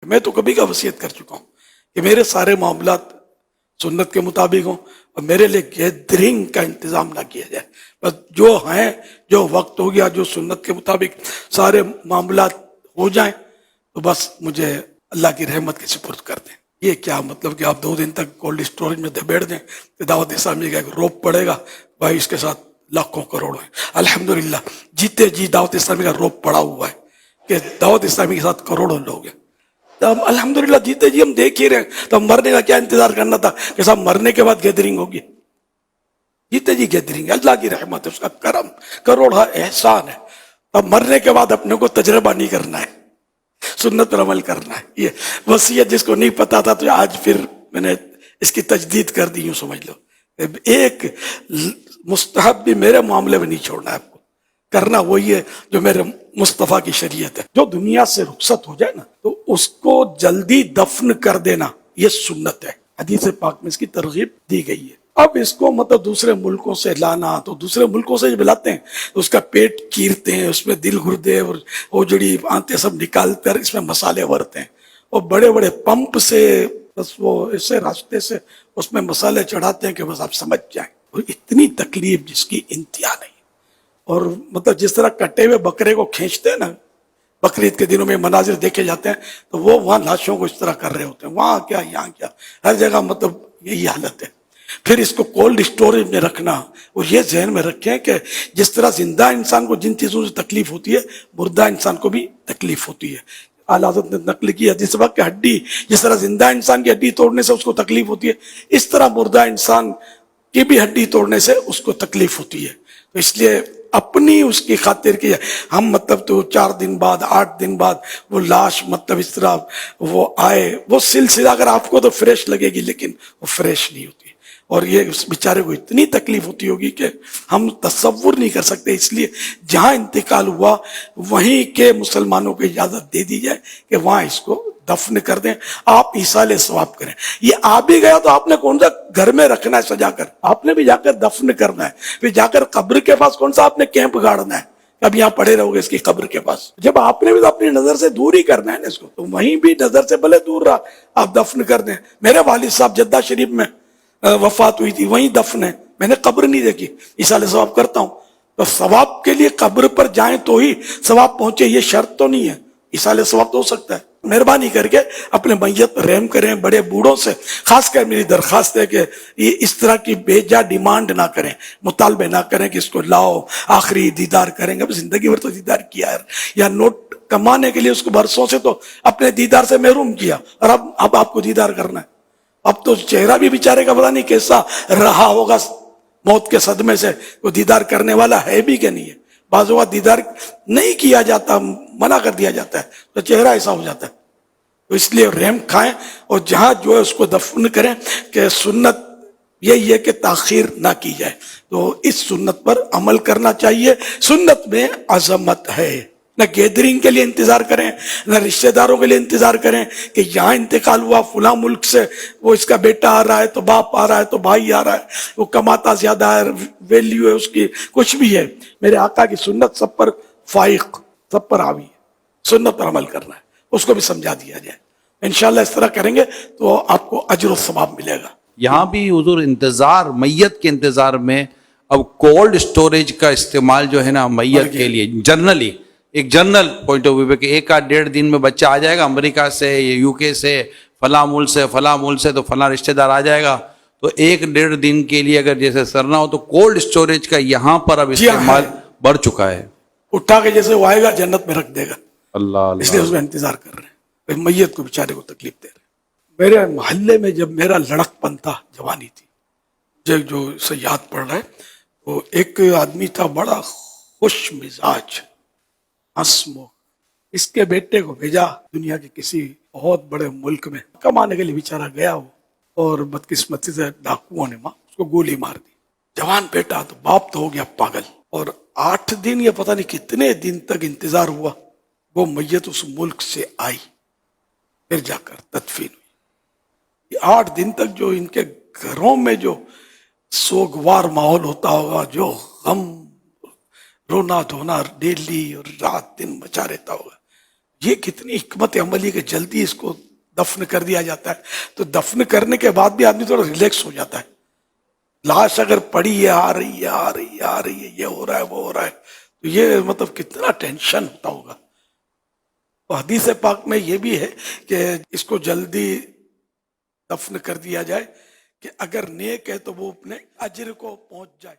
میں تو کبھی کا وصیت کر چکا ہوں کہ میرے سارے معاملات سنت کے مطابق ہوں اور میرے لیے گیدرنگ کا انتظام نہ کیا جائے. بس جو ہیں، جو وقت ہو گیا، جو سنت کے مطابق سارے معاملات ہو جائیں تو بس مجھے اللہ کی رحمت کے سپرد کر دیں. یہ کیا مطلب کہ آپ 2 دن تک کولڈ اسٹوریج میں بیٹھ دیں کہ دعوت اسلامی کا ایک روپ پڑے گا بھائی، اس کے ساتھ لاکھوں کروڑوں ہیں. الحمدللہ جیتے جی دعوت اسلامی کا روپ پڑا ہوا ہے کہ دعوت اسلامی کے ساتھ کروڑوں لوگ ہیں. تو ہم الحمدللہ جیتے جی ہم دیکھ ہی رہے ہیں، تو ہم مرنے کا کیا انتظار کرنا تھا کہ صاحب مرنے کے بعد گیدرنگ ہوگی؟ جیتے جی گیدرنگ، اللہ کی رحمت ہے، اس کا کرم کروڑا احسان ہے. اب مرنے کے بعد اپنے کو تجربہ نہیں کرنا ہے، سنت پر عمل کرنا ہے. یہ وصیت جس کو نہیں پتا تھا تو آج پھر میں نے اس کی تجدید کر دی. یوں سمجھ لو ایک مستحب بھی میرے معاملے میں نہیں چھوڑنا ہے، آپ کو کرنا وہی ہے جو میرے مصطفیٰ کی شریعت ہے. جو دنیا سے رخصت ہو جائے نا تو اس کو جلدی دفن کر دینا، یہ سنت ہے. حدیث پاک میں اس کی ترغیب دی گئی ہے. اب اس کو مطلب دوسرے ملکوں سے لانا، تو دوسرے ملکوں سے جب لاتے ہیں تو اس کا پیٹ چیرتے ہیں، اس میں دل گردے اور وہ جڑی آنتیں سب نکال کر اس میں مسالے بھرتے ہیں، اور بڑے بڑے پمپ سے بس وہ ایسے راستے سے اس میں مسالے چڑھاتے ہیں کہ بس آپ سمجھ جائیں. اور اتنی تکلیف جس کی انتہا نہیں. اور مطلب جس طرح کٹے ہوئے بکرے کو کھینچتے ہیں نا، بقرعید کے دنوں میں مناظر دیکھے جاتے ہیں، تو وہ وہاں لاشوں کو اس طرح کر رہے ہوتے ہیں. وہاں کیا یہاں کیا، ہر جگہ مطلب یہی حالت ہے. پھر اس کو کولڈ اسٹوریج میں رکھنا، اور یہ ذہن میں رکھیں کہ جس طرح زندہ انسان کو جن چیزوں سے تکلیف ہوتی ہے مردہ انسان کو بھی تکلیف ہوتی ہے. اعلیٰ حضرت نے نقل کی حدیث کہ ہڈی، جس طرح زندہ انسان کی ہڈی توڑنے سے اس کو تکلیف ہوتی ہے، اس طرح مردہ انسان کی بھی ہڈی توڑنے سے اس کو تکلیف ہوتی ہے. تو اس لیے اپنی اس کی خاطر کی ہم مطلب تو 4 دن بعد 8 دن بعد وہ لاش مطلب اس طرح وہ آئے، وہ سلسلہ اگر آپ کو تو فریش لگے گی لیکن وہ فریش نہیں ہوتی. اور یہ اس بیچارے کو اتنی تکلیف ہوتی ہوگی کہ ہم تصور نہیں کر سکتے. اس لیے جہاں انتقال ہوا وہیں کے مسلمانوں کو اجازت دے دی جائے کہ وہاں اس کو دفن کر دیں، آپ ایصال ثواب کریں. یہ آ بھی گیا تو آپ نے کون سا گھر میں رکھنا ہے سجا کر، آپ نے بھی جا کر دفن کرنا ہے. پھر جا کر قبر کے پاس کون سا آپ نے کیمپ گاڑنا ہے، اب یہاں پڑے رہو گے اس کی قبر کے پاس. جب آپ نے بھی تو اپنی نظر سے دور ہی کرنا ہے نا اس کو، تو وہیں بھی نظر سے بھلے دور رہا آپ دفن کر دیں. میرے والد صاحب جدہ شریف میں وفات ہوئی تھی، وہیں دفن ہے، میں نے قبر نہیں دیکھی. ایصال ثواب کرتا ہوں تو ثواب کے لیے قبر پر جائیں تو ہی ثواب پہنچے، یہ شرط تو نہیں ہے. ایصال ثواب تو ہو سکتا ہے. مہربانی کر کے اپنے میت پر رحم کریں. بڑے بوڑھوں سے خاص کر میری درخواست ہے کہ یہ اس طرح کی بے جا ڈیمانڈ نہ کریں، مطالبے نہ کریں کہ اس کو لاؤ آخری دیدار کریں گے. اب زندگی بھر تو دیدار کیا ہے، یا نوٹ کمانے کے لیے اس کو برسوں سے تو اپنے دیدار سے محروم کیا، اور اب آپ کو دیدار کرنا ہے. اب تو چہرہ بھی بیچارے کا پتہ نہیں کیسا رہا ہوگا موت کے صدمے سے، وہ دیدار کرنے والا ہے بھی کہ نہیں ہے. بعض اوقات دیدار نہیں کیا جاتا، منع کر دیا جاتا ہے تو چہرہ ایسا ہو جاتا ہے. تو اس لیے رحم کھائیں اور جہاں جو ہے اس کو دفن کریں. کہ سنت یہی ہے کہ تاخیر نہ کی جائے، تو اس سنت پر عمل کرنا چاہیے. سنت میں عظمت ہے. نہ گیدرنگ کے لیے انتظار کریں، نہ رشتہ داروں کے لیے انتظار کریں کہ یہاں انتقال ہوا فلاں ملک سے، وہ اس کا بیٹا آ رہا ہے تو باپ آ رہا ہے تو بھائی آ رہا ہے، وہ کماتا زیادہ ہے، ویلیو ہے اس کی، کچھ بھی ہے. میرے آقا کی سنت سب پر فائق، سب پر حاوی ہے. سنت پر عمل کرنا ہے، اس کو بھی سمجھا دیا جائے. انشاءاللہ اس طرح کریں گے تو آپ کو اجر و ثواب ملے گا. یہاں بھی حضور انتظار، میت کے انتظار میں اب کولڈ اسٹوریج کا استعمال جو ہے نا میت کے لیے جنرلی ایک جنرل پوائنٹ آف ویو کہ 1-1.5 دن میں بچہ آ جائے گا امریکہ سے، یو کے سے، فلاں ملک سے، فلاں ملک سے، تو فلاں رشتہ دار آ جائے گا، تو 1-1.5 دن کے لیے اگر جیسے سرنا ہو تو کولڈ اسٹوریج کا یہاں پر اب استعمال بڑھ چکا ہے. اٹھا کے جیسے وہ آئے گا جنت میں رکھ دے گا. اللہ اس لیے اس میں انتظار کر رہے ہیں، میت کو بیچارے کو تکلیف دے رہے ہیں. میرے محلے میں جب میرا لڑک پن تھا، جوانی تھی، جو سے یاد پڑ رہا ہے، تو ایک آدمی تھا بڑا خوش مزاج، ہنسمکھ. اس کے بیٹے کو بھیجا دنیا کے کسی بہت بڑے ملک میں کمانے کے لیے. بیچارہ گیا وہ، اور بدقسمتی سے ڈاکوؤں نے اس کو گولی مار دی. جوان بیٹا تو باپ تو ہو گیا پاگل. اور 8 دن یا پتہ نہیں کتنے دن تک انتظار ہوا، وہ میت اس ملک سے آئی، پھر جا کر تدفین ہوئی. 8 دن تک جو ان کے گھروں میں جو سوگوار ماحول ہوتا ہوگا، جو غم رونا دھونا ڈیلی اور رات دن مچا رہتا ہوگا، یہ کتنی حکمت عملی کہ جلدی اس کو دفن کر دیا جاتا ہے. تو دفن کرنے کے بعد بھی آدمی تھوڑا ریلیکس ہو جاتا ہے. لاش اگر پڑی ہے آ رہی ہے آ رہی ہے آ رہی ہے یہ ہو رہا ہے وہ ہو رہا ہے تو یہ مطلب کتنا ٹینشن ہوتا ہوگا. تو حدیث پاک میں یہ بھی ہے کہ اس کو جلدی دفن کر دیا جائے کہ اگر نیک ہے تو وہ اپنے اجر کو پہنچ جائے.